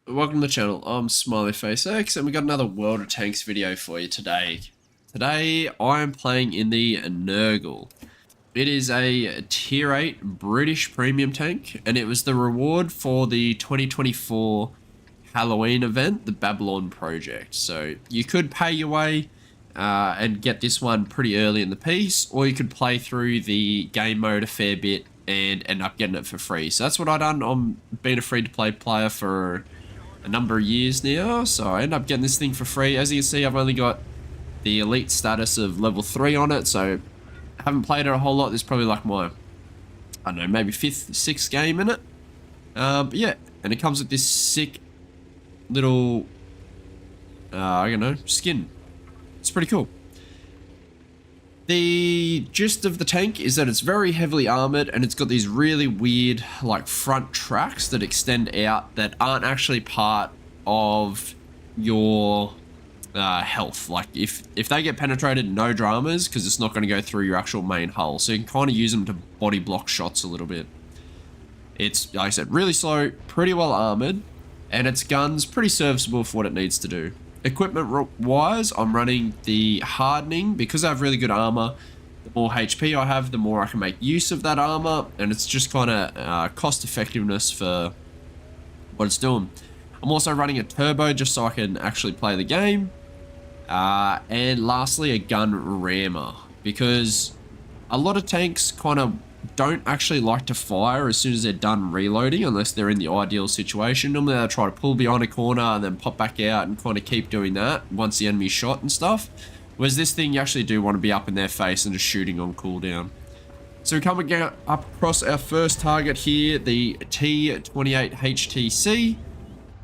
Welcome to the channel. I'm SmileyFaceX and we got another World of Tanks video for you today. Today I am playing in the Nergal. It is a tier 8 British premium tank and it was the reward for the 2024 Halloween event, the Babylon project. So you could pay your way and get this one pretty early in the piece, or you could play through the game mode a fair bit and end up getting it for free. So that's what I done. I'm being a free-to-play player for a number of years now, so I end up getting this thing for free. As you can see, I've only got the elite status of level 3 on it, so I haven't played it a whole lot. This is probably like my, I don't know, maybe 5th, 6th game in it. But yeah, and it comes with this sick little, I don't know, skin. It's pretty cool. The gist of the tank is that it's very heavily armored and it's got these really weird like front tracks that extend out that aren't actually part of your health. Like if they get penetrated, no dramas, because it's not going to go through your actual main hull. So you can kind of use them to body block shots a little bit. It's, like I said, really slow, pretty well armored, and its gun's pretty serviceable for what it needs to do. Equipment wise, I'm running the hardening because I have really good armor. The more HP I have, the more I can make use of that armor, and it's just kind of cost effectiveness for what it's doing. I'm also running a turbo just so I can actually play the game. And lastly, a gun rammer, because a lot of tanks kind of don't actually like to fire as soon as they're done reloading unless they're in the ideal situation. Normally they'll try to pull behind a corner and then pop back out and kind of keep doing that once the enemy's shot and stuff. Whereas this thing, you actually do want to be up in their face and just shooting on cooldown. So we come again up across our first target here, the T28HTC.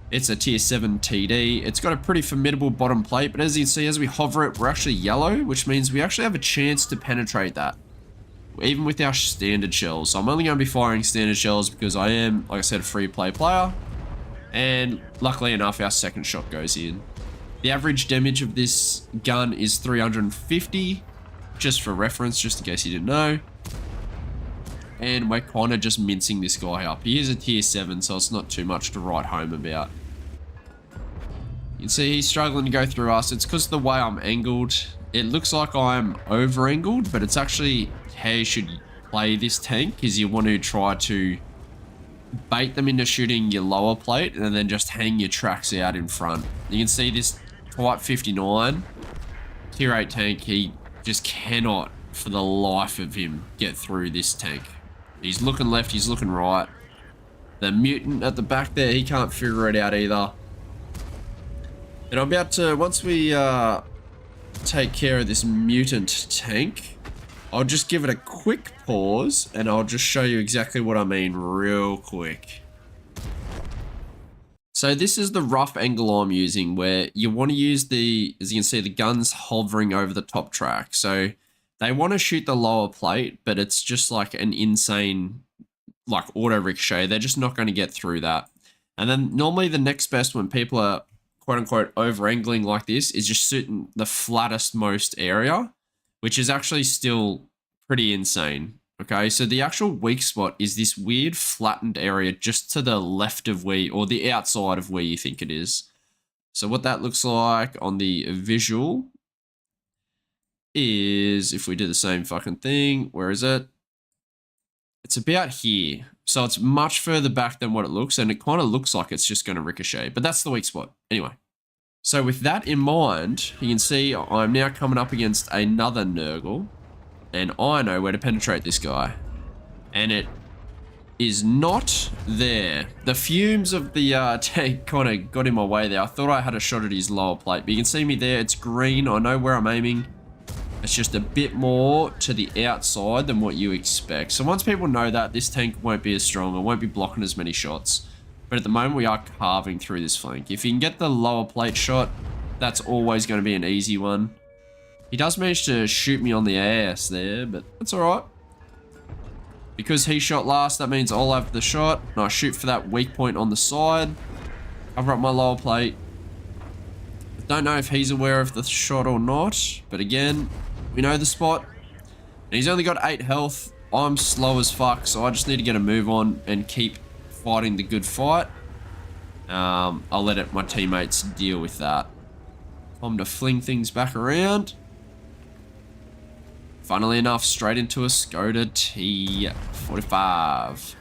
It's a tier 7 TD. It's got a pretty formidable bottom plate, but as you can see, as we hover it, we're actually yellow, which means we actually have a chance to penetrate that, even with our standard shells. So I'm only going to be firing standard shells because I am, like I said, a free play player. And luckily enough, our second shot goes in. The average damage of this gun is 350, just for reference, just in case you didn't know. And we're kind of just mincing this guy up. He is a tier 7, so it's not too much to write home about. You can see he's struggling to go through us. It's because of the way I'm angled. It looks like I'm over angled, but it's actually how you should play this tank, is you want to try to bait them into shooting your lower plate and then just hang your tracks out in front. You can see this Type 59 tier 8 tank, he just cannot for the life of him get through this tank. He's looking left, he's looking right. The mutant at the back there, he can't figure it out either. And I'm about to, once we take care of this mutant tank, I'll just give it a quick pause and I'll just show you exactly what I mean real quick. So this is the rough angle I'm using, where you want to use the, as you can see, the gun's hovering over the top track. So they want to shoot the lower plate, but it's just like an insane like auto ricochet. They're just not going to get through that. And then normally the next best, when people are quote unquote over angling like this, is just shooting the flattest most area, which is actually still pretty insane. Okay, so the actual weak spot is this weird flattened area just to the left of where, or the outside of where you think it is. So what that looks like on the visual is, if we do the same fucking thing, where is it? It's about here. So it's much further back than what it looks, and it kind of looks like it's just going to ricochet, but that's the weak spot. Anyway. So with that in mind, you can see I'm now coming up against another Nergal, and I know where to penetrate this guy. And it is not there. The fumes of the tank kind of got in my way there. I thought I had a shot at his lower plate, but you can see me there. It's green. I know where I'm aiming. It's just a bit more to the outside than what you expect. So once people know that, this tank won't be as strong. It won't be blocking as many shots. But at the moment, we are carving through this flank. If you can get the lower plate shot, that's always going to be an easy one. He does manage to shoot me on the ass there, but that's alright. Because he shot last, that means I'll have the shot. And I shoot for that weak point on the side. Cover up my lower plate. Don't know if he's aware of the shot or not. But again, we know the spot. And he's only got 8 health. I'm slow as fuck, so I just need to get a move on and keep fighting the good fight. I'll let my teammates deal with that. Time to fling things back around. Funnily enough, straight into a Skoda T45.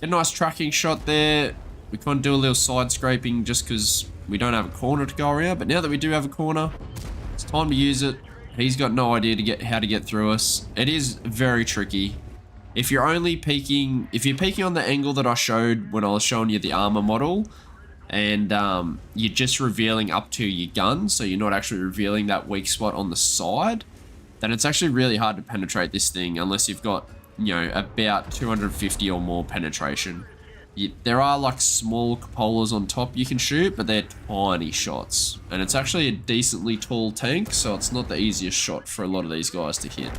Get a nice tracking shot there. We can't do a little side scraping just because we don't have a corner to go around. But now that we do have a corner, it's time to use it. He's got no idea how to get through us. It is very tricky. If you're peeking on the angle that I showed when I was showing you the Armour model, and you're just revealing up to your gun, so you're not actually revealing that weak spot on the side, then it's actually really hard to penetrate this thing unless you've got, you know, about 250 or more penetration. There are like small cupolas on top you can shoot, but they're tiny shots. And it's actually a decently tall tank, so it's not the easiest shot for a lot of these guys to hit.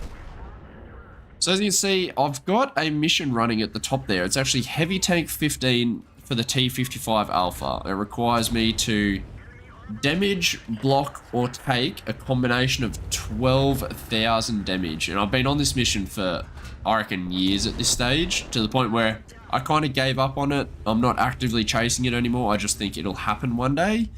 So as you can see, I've got a mission running at the top there. It's actually Heavy Tank 15 for the T55 Alpha. It requires me to damage, block, or take a combination of 12,000 damage. And I've been on this mission for, I reckon, years at this stage, to the point where I kind of gave up on it. I'm not actively chasing it anymore. I just think it'll happen one day.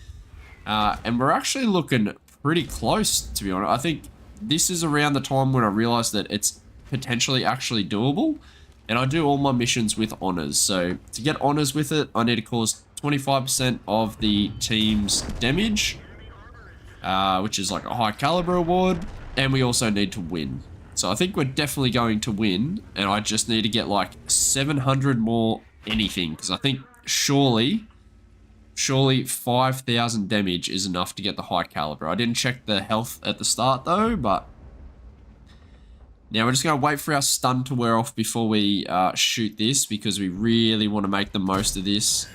And we're actually looking pretty close, to be honest. I think this is around the time when I realized that it's potentially actually doable. And I do all my missions with honors. So to get honors with it, I need to cause 25% of the team's damage, which is like a high caliber award. And we also need to win. So I think we're definitely going to win, and I just need to get like 700 more anything, because I think surely 5,000 damage is enough to get the high caliber. I didn't check the health at the start though, but now we're just going to wait for our stun to wear off before we shoot this, because we really want to make the most of this.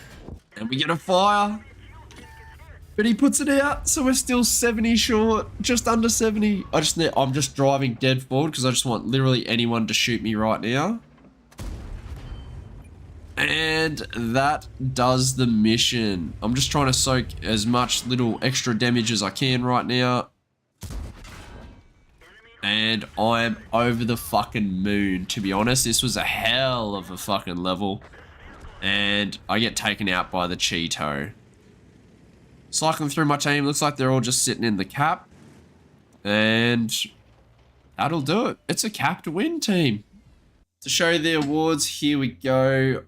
And we get a fire. But he puts it out, so we're still 70 short, just under 70. I'm just driving dead forward because I just want literally anyone to shoot me right now. And that does the mission. I'm just trying to soak as much little extra damage as I can right now. And I'm over the fucking moon, to be honest. This was a hell of a fucking level. And I get taken out by the Cheeto. Cycling through my team, looks like they're all just sitting in the cap. And that'll do it. It's a cap to win team. To show you the awards, here we go.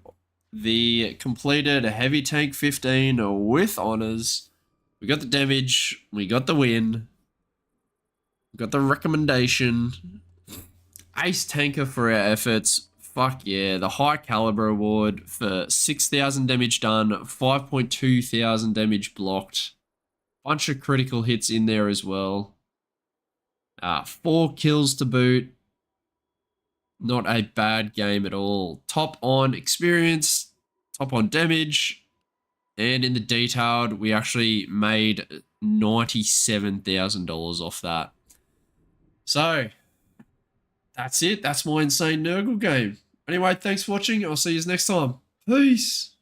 The completed Heavy Tank 15 with honors. We got the damage. We got the win. We got the recommendation. Ace tanker for our efforts. Fuck yeah. The high caliber award for 6,000 damage done, 5.2 thousand damage blocked. Bunch of critical hits in there as well. 4 kills to boot. Not a bad game at all. Top on experience, top on damage, and in the detailed, we actually made $97,000 off that. So, that's it. That's my insane Nergal game. Anyway, thanks for watching. I'll see you next time. Peace.